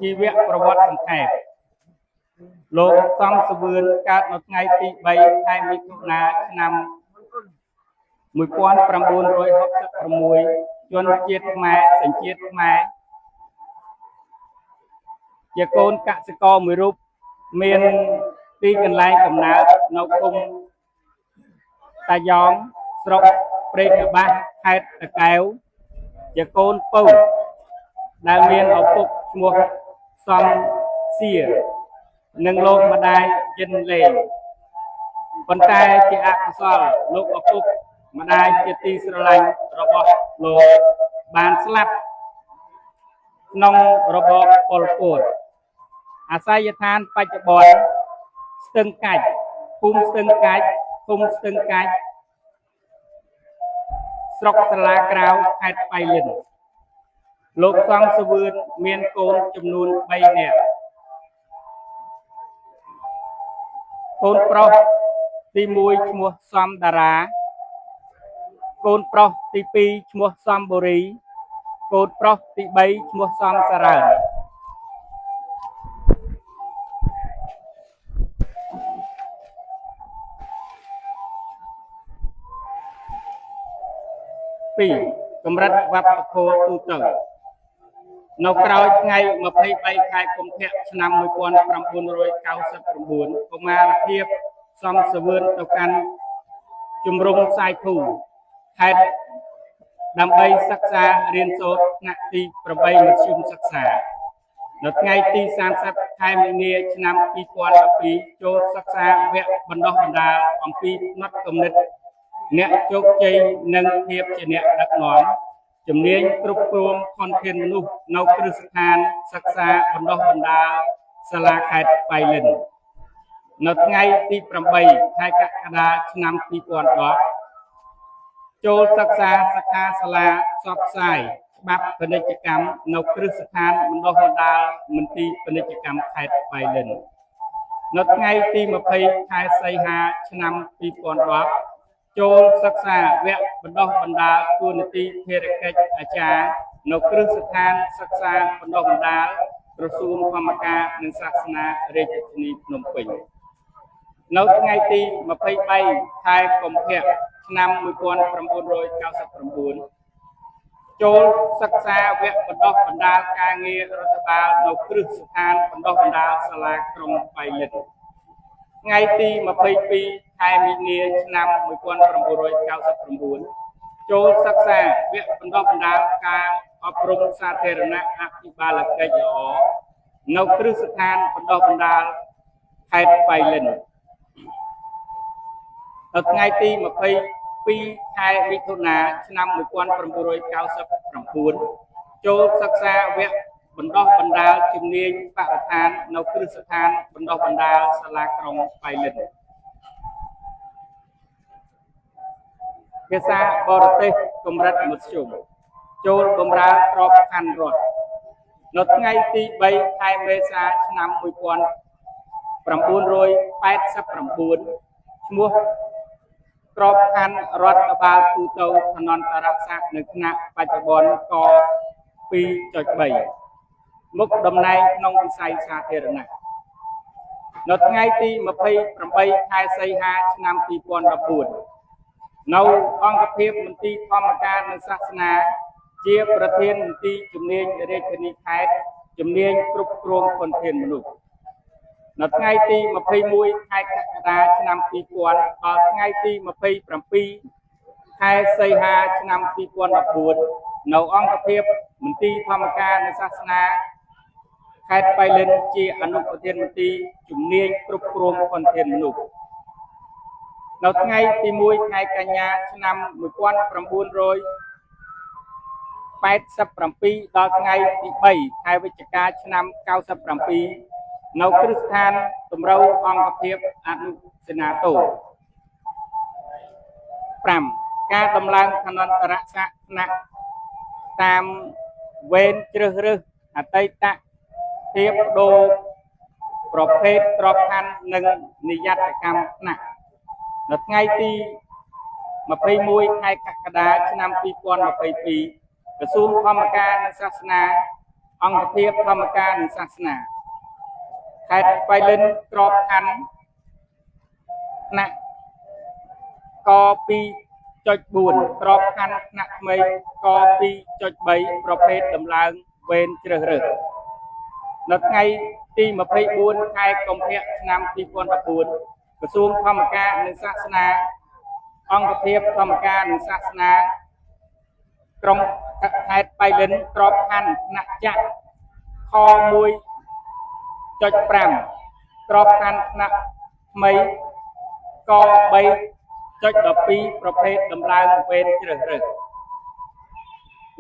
ជីវប្រវត្តិសង្ខេបលោកសំសវឿនកើតនៅថ្ងៃទី3ខែមិថុនាឆ្នាំ1966ជនជាតិខ្មែរសញ្ជាតិខ្មែរជាកូនកសិករមួយរូបមានទីកន្លែងកំណើតនៅឃុំតាយ៉ងស្រុកព្រែកកបាសខេត្តតាកែវជាកូនពៅដែលមានឪពុកឈ្មោះសំសៀនិងលោកម្ដាយយិនលេងប៉ុន្តែជាអកុសលលោកឪពុកម្ដាយជាទីស្រឡាញ់របស់លោកបានស្លាប់ក្នុងរបបប៉ុលពតអាស័យដ្ឋានបច្ចុប្បន្នស្ទឹងកាច់ភូមិស្ទឹងកាច់ឃុំស្ទឹងកាច់ស្រុកសាលាក្រៅខេត្តបៃលិនលោកសំសវឿនមានកូនចំនួន3នាក់កូនប្រុសទី1ឈ្មោះសំតារាកូនប្រុសទី2ឈ្មោះសំបូរីកូនប្រុសទី3ឈ្មោះសំសារ៉ើនកម្រិតវប្បធម៌ទូទៅនៅក្រោយថ្ងៃ23ខែកុម្ភៈឆ្នាំ1999កុមារភាពសំសវឿនទៅកាន់ជំរំសាយធូខេត្តដើម្បីសិក្សារៀនសូត្រថ្នាក់ទី8មធ្យមសិក្សានៅថ្ងៃទី30ខែមីនាឆ្នាំ2012ចូលសិក្សាវគ្គបណ្ដុះបណ្ដាលអំពីផ្នត់គំនិតអ្នកជោគជ័យនិងភាពជាអ្នកដឹកនាំជំនាញគ្រប់គ្រងធនធានមនុស្សនៅគ្រឹះស្ថានសិក្សាបណ្ដុះបណ្ដាលសាលាខេត្តបៃលិននៅថ្ងៃទី8ខែកក្កដាឆ្នាំ2010ចូលសិក្សាសាខាសាលាផ្សព្វផ្សាយច្បាប់ពាណិជ្ជកម្មនៅគ្រឹះស្ថានបណ្ដុះបណ្ដាលមន្ទីរពាណិជ្ជកម្មខេត្តបៃលិននៅថ្ងៃទី20ខែសីហាឆ្នាំ2010ចូលសិក្សាវគ្គបណ្ដុះបណ្ដាលតួនាទីភារកិច្ចអាចារ្យនៅគ្រឹះស្ថានសិក្សាបណ្ដុះបណ្ដាលក្រសួងធម្មការនិងសាសនារាជធានីភ្នំពេញនៅថ្ងៃទី23ខែកុម្ភៈឆ្នាំ1999ចូលសិក្សាវគ្គបណ្ដុះបណ្ដាលការងាររដ្ឋបាលនៅគ្រឹះស្ថានបណ្ដុះបណ្ដាលសាលាក្រុងបៃលិនថ្ងៃទី22ខែមីនាឆ្នាំ1999ចូលសិក្សាវគ្គបណ្ដុះបណ្ដាលការអប់រំសាធារណៈអភិបាលកិច្ចល្អនៅគ្រឹះស្ថានបណ្ដុះបណ្ដាលខេត្តបៃលិននៅថ្ងៃទី22ខែមិថុនាឆ្នាំ1999ចូលសិក្សាវគ្គបណ្ដុះបណ្ដាលជំនាញបរិស្ថាននៅគ្រឹះស្ថានបណ្ដុះបណ្ដាលសាលាក្រុងបៃលិនភាសាបរទេសកម្រិតមធ្យមចូលបម្រើក្របខ័ណ្ឌរដ្ឋនៅថ្ងៃទី3ខែមេសាឆ្នាំ1989ឈ្មោះក្របខ័ណ្ឌរដ្ឋបាលទូទៅអនន្តរស័ក្តិនៅថ្នាក់បច្ចុប្បន្នក 2.3 មុខតំណែងក្នុងវិស័យសាធារណៈនៅថ្ងៃទី28ខែសីហាឆ្នាំ2014នៅអង្គភាពមន្ទីរធម្មការនិងសាសនាជាប្រធានមន្ទីរជំនាញរាជធានីខេត្តជំនាញគ្រប់គ្រងធនធានមនុស្សនៅថ្ងៃទី21ខែកក្កដាឆ្នាំ2000ដល់ថ្ងៃទី27ខែសីហាឆ្នាំ2014នៅអង្គភាពមន្ទីរធម្មការនិងសាសនាខេត្តបៃលិនជាអនុប្រធានមន្ទីរជំនាញគ្រប់គ្រងធនធានមនុស្សនៅថ្ងៃទី1ខែកញ្ញាឆ្នាំ1987ដល់ថ្ងៃទី3ខែវិច្ឆិកាឆ្នាំ97នៅគ្រឹះស្ថានតម្រូវអង្គភាពអនុសេនាតូ5ការដំឡើងឋានន្តរស័ក្តិថ្នាក់តាមវេនជ្រើសរើសអតីតភាពដូរប្រភេទក្របខ័ណ្ឌនិងនិយត្តកម្មថ្នាក់នៅថ្ងៃទី21ខែកក្កដាឆ្នាំ2022ក្រសួងធម្មការនិងសាសនា អង្គភាពធម្មការនិងសាសនាខេត្តបៃលិនក្របខ័ណ្ឌថ្នាក់ក 2.4 ក្របខ័ណ្ឌថ្នាក់ថ្មីក 2.3 ប្រភេទដំឡើងវេនជ្រើសរើសនៅថ្ងៃទី24ខែកុម្ភៈឆ្នាំ2014ក្រសួងធម្មការនិងសាសនាអង្គភាពធម្មការនិងសាសនាក្រុងខេត្តបៃលិនក្របខ័ណ្ឌថ្នាក់ចាក់ខ 1.5 ក្របខ័ណ្ឌថ្នាក់ថ្មីក 3.12 ប្រភេទដំឡើងវេនជ្រើសរើស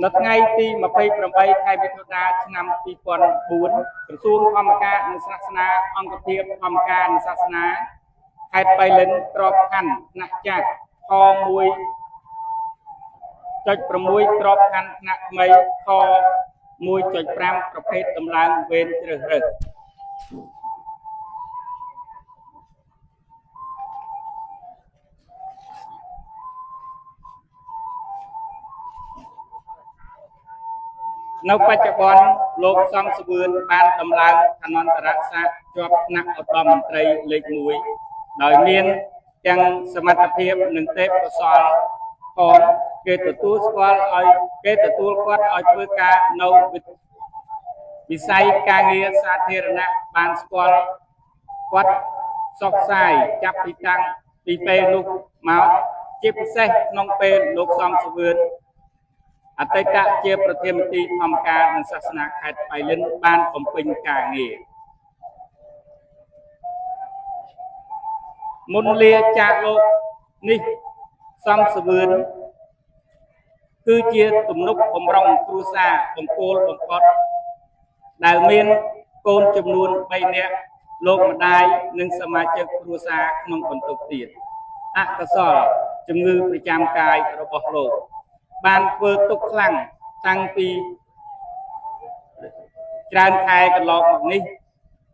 នៅថ្ងៃទី28ខែមិថុនាឆ្នាំ2004ក្រសួងធម្មការនិងសាសនាអង្គភាពធម្មការនិងសាសនាខេត្តបៃលិនក្របខ័ណ្ឌថ្នាក់ចាស់ខ 1.6 ក្របខ័ណ្ឌថ្នាក់ថ្មីខ 1.5 ប្រភេទដំឡើងវេនជ្រើសរើសនៅបច្ចុប្បន្នលោកសំសវឿនបានដំឡើងអនន្តរស័ក្តិជាប់ថ្នាក់ឧត្តមមន្ត្រីលេខ1ដោយមានទាំងសមត្ថភាពនិងទេពកោសល្យផងគេទទួលគាត់ឲ្យធ្វើការនៅវិស័យការងារសាធារណៈបានស្គាល់គាត់សុខសាយចាប់ពីតាំងពីពេលនោះមកជាពិសេសក្នុងពេលលោកសំសវឿនអតីតជាប្រធានមន្ត្រីធម្មការនិងសាសនាខេត្តបៃលិនបានបំពេញការងារមុនលាចាកលោកនេះសំសវឿនគឺជាទំនុកបំរុងគ្រួសារបង្គោលបំផុតដែលមានកូនចំនួន3នាក់លោកម្ដាយនិងសមាជិកគ្រួសារក្នុងបន្ទុកទៀតអកុសលជំងឺប្រចាំកាយរបស់លោកបានធ្វើទុកខ្លាំងតាំងពីច្រើនខែកន្លងមកនេះ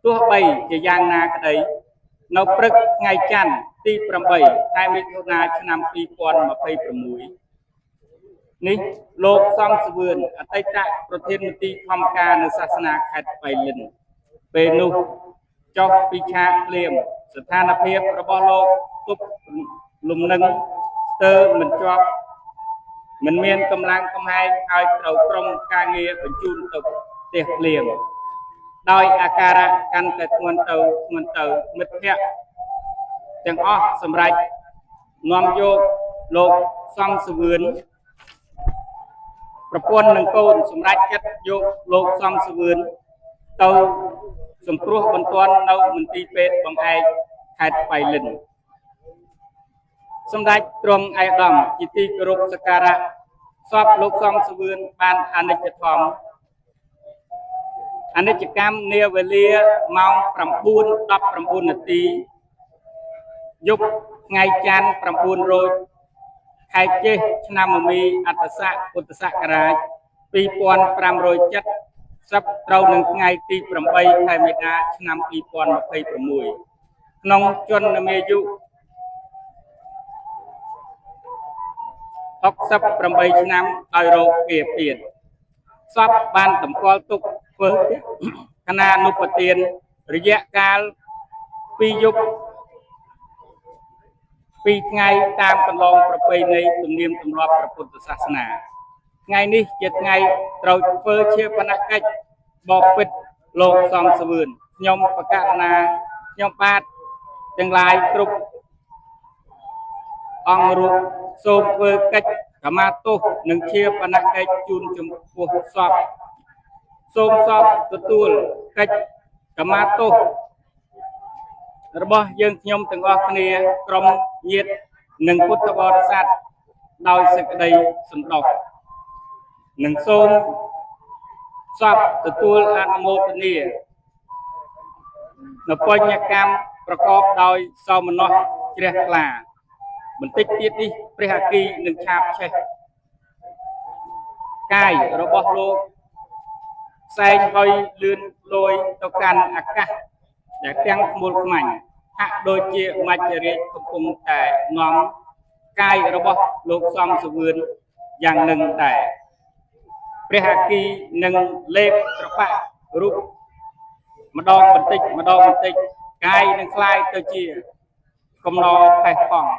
ទោះបីជាយ៉ាងណាក្តីនៅព្រឹកថ្ងៃច័ន្ទទី8ខែមិថុនាឆ្នាំ2026នេះលោកសំសវឿនអតីតប្រធានមន្ត្រីធម្មការនិងសាសនាខេត្តបៃលិនពេលនោះចុះពីឆាកភ្លាមស្ថានភាពរបស់លោកទប់លំនឹងស្ទើរមិនជាប់មិនមានកម្លាំងកំហែងឲ្យត្រូវក្រុមការងារបញ្ជូនទៅផ្ទះភ្លាមដោយអាការៈកាន់តែធ្ងន់ទៅមិត្តភ័ក្តិទាំងអស់សម្រាប់នាំយកលោកសំសវឿនប្រពន្ធនិងកូនសម្រាប់ចិត្តយកលោកសំសវឿនទៅសង្គ្រោះបន្ទាន់នៅមន្ទីរពេទ្យបង្អែកខេត្តបៃលិនសម្ដេចទ្រង់ឯកឧត្តមជាទីគោរពសក្ការៈសពលោកសំសវឿនបានអនិច្ចកម្មនាវេលាម៉ោង 9:19 នាទីយប់ថ្ងៃច័ន្ទ9រោចខែចេសឆ្នាំមមីអត្តស័កពុទ្ធសករាជ2570ត្រូវនឹងថ្ងៃទី8ខែមេសាឆ្នាំ2026ក្នុងជន្មាយុ68ឆ្នាំដោយរោគគាពៀនសពបានតម្កល់ទុកធ្វើគណៈអនុប្រធានរយៈកាល2យប់2ថ្ងៃតាមកន្លងប្រពៃណីទំនៀមទម្លាប់ព្រះពុទ្ធសាសនាថ្ងៃនេះជាថ្ងៃត្រូវធ្វើជាបណកិច្ចបបិទ្ធលោកសំសវឿនខ្ញុំបកករណាខ្ញុំបាទទាំងឡាយគ្រប់អង្គរូបសូមធ្វើកិច្ចខមាទោសនិងជាបណកិច្ចជូនចំពោះសពសូមសពទទួលកិច្ចខមាទោសរបស់យើងខ្ញុំទាំងអស់គ្នាក្រុមញាតិនិងពុទ្ធបរិស័ទដោយសេចក្តីសន្តោសនិងសូមសពទទួលអនុមោទនានៅបញ្ញកម្មប្រកបដោយសោមនស្សជ្រះថ្លាបន្តិចទៀតនេះព្រះអគ្គីនឹងឆាបឆេះកាយរបស់លោកផ្សែងហុយលឿនលយទៅកាន់អាកាសដែលទាំងខ្មុលខ្មាញ់ហាក់ដូចជាមច្ចរាជកំពុងតែនាំកាយរបស់លោកសំសវឿនយ៉ាងនឹងដែរព្ ព្រះអគីនឹងលេបត្របាក់រូបម្ដងបន្តិចកាយនឹងคล้ายទៅជាកំណរផេះផង់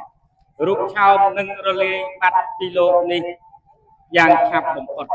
រូបឆោមនឹងរលាយបាត់ពីលោកនេះយ៉ាងឆាប់បំផុត